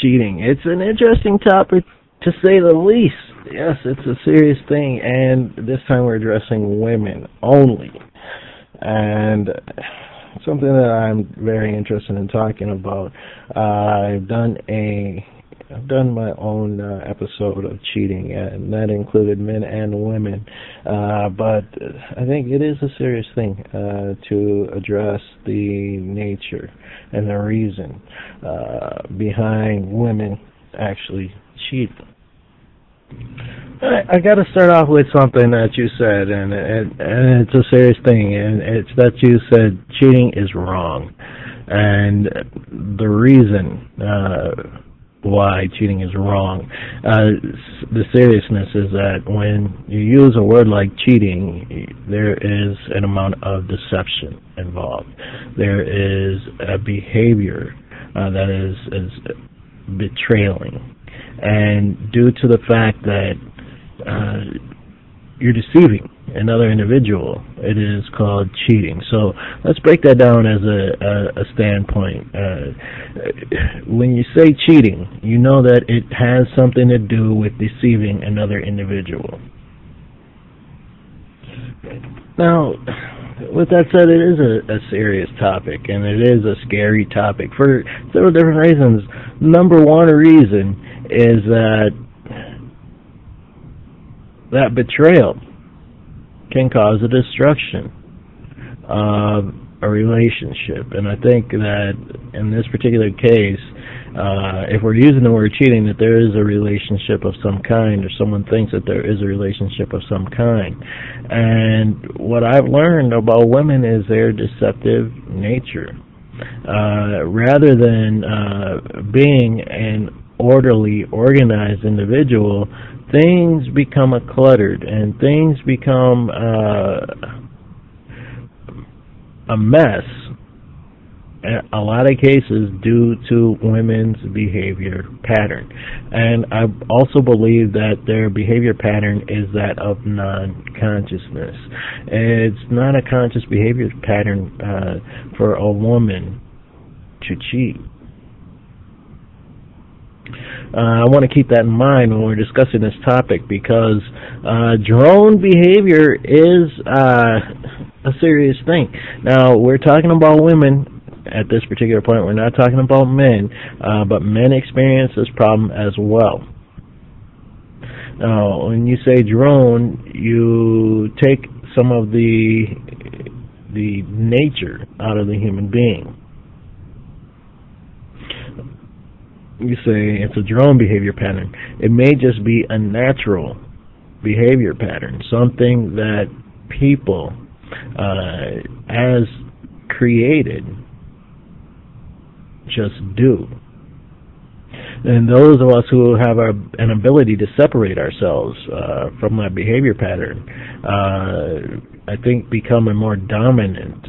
cheating. It's an interesting topic, to say the least. Yes, it's a serious thing, and this time we're addressing women only. And something that I'm very interested in talking about. I've done my own episode of cheating, and that included men and women. But I think it is a serious thing to address the nature and the reason behind women actually cheating. I got to start off with something that you said, and it's a serious thing, and it's that you said cheating is wrong, and the reason why cheating is wrong. The seriousness is that when you use a word like cheating, there is an amount of deception involved. There is a behavior that is betraying. And due to the fact that you're deceiving another individual, it is called cheating. So let's break that down as a standpoint. When you say cheating, you know that it has something to do with deceiving another individual. Now, with that said, it is a serious topic, and it is a scary topic for several different reasons. Number one reason is that betrayal can cause the destruction of a relationship. And I think that in this particular case, if we're using the word cheating, that there is a relationship of some kind, or someone thinks that there is a relationship of some kind. And what I've learned about women is their deceptive nature. Rather than being an orderly, organized individual, things become cluttered, and things become a mess in a lot of cases due to women's behavior pattern. And I also believe that their behavior pattern is that of non-consciousness. It's not a conscious behavior pattern for a woman to cheat. I want to keep that in mind when we're discussing this topic, because drone behavior is a serious thing. Now, we're talking about women at this particular point. We're not talking about men, but men experience this problem as well. Now, when you say drone, you take some of the nature out of the human being. You say it's a drone behavior pattern. It may just be a natural behavior pattern, something that people as created just do. And those of us who have an ability to separate ourselves from that behavior pattern, I think become a more dominant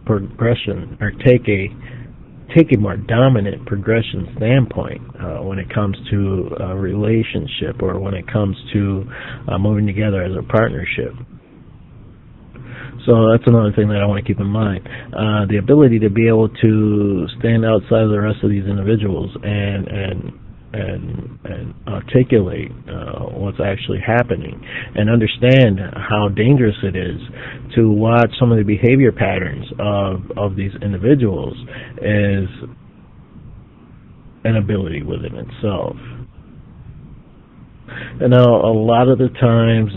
progression, or take a more dominant progression standpoint when it comes to a relationship, or when it comes to moving together as a partnership. So that's another thing that I want to keep in mind. The ability to be able to stand outside of the rest of these individuals and articulate what's actually happening, and understand how dangerous it is to watch some of the behavior patterns of these individuals is an ability within itself. And now, a lot of the times,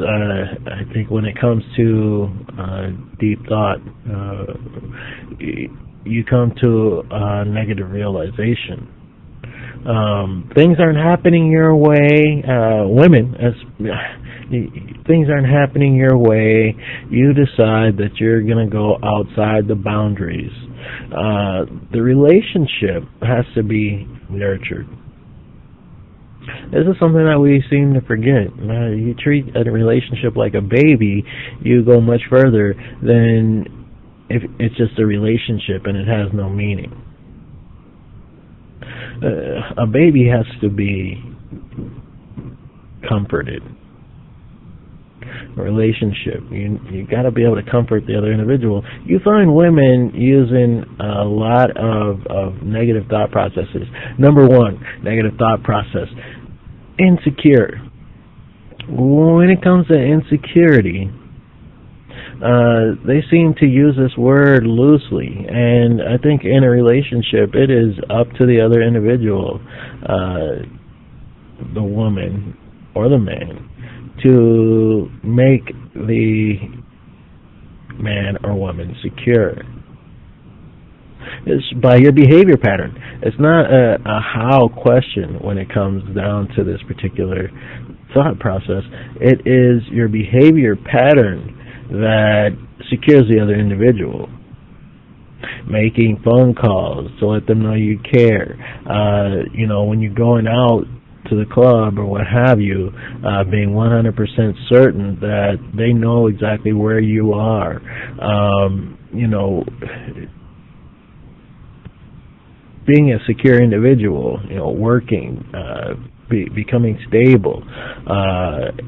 I think when it comes to deep thought, you come to a negative realization. Things aren't happening your way. Women, things aren't happening your way. You decide that you're going to go outside the boundaries. The relationship has to be nurtured. This is something that we seem to forget. You treat a relationship like a baby, you go much further than if it's just a relationship and it has no meaning. A baby has to be comforted. relationship. You got to be able to comfort the other individual. You find women using a lot of negative thought processes. Number one, negative thought process: insecure. When it comes to insecurity, they seem to use this word loosely, and I think in a relationship it is up to the other individual, the woman or the man, to make the man or woman secure. It's by your behavior pattern. It's not a how question when it comes down to this particular thought process. It is your behavior pattern that secures the other individual. Making phone calls to let them know you care. When you're going out to the club or what have you, being 100% certain that they know exactly where you are. Being a secure individual, working, becoming stable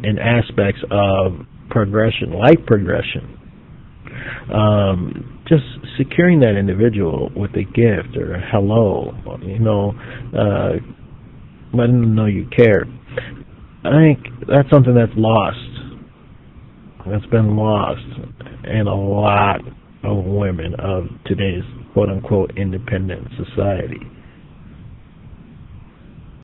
in aspects of progression, life progression. Just securing that individual with a gift or a hello, letting them know you care. I think that's something that's lost. That's been lost in a lot of women of today's quote-unquote independent society.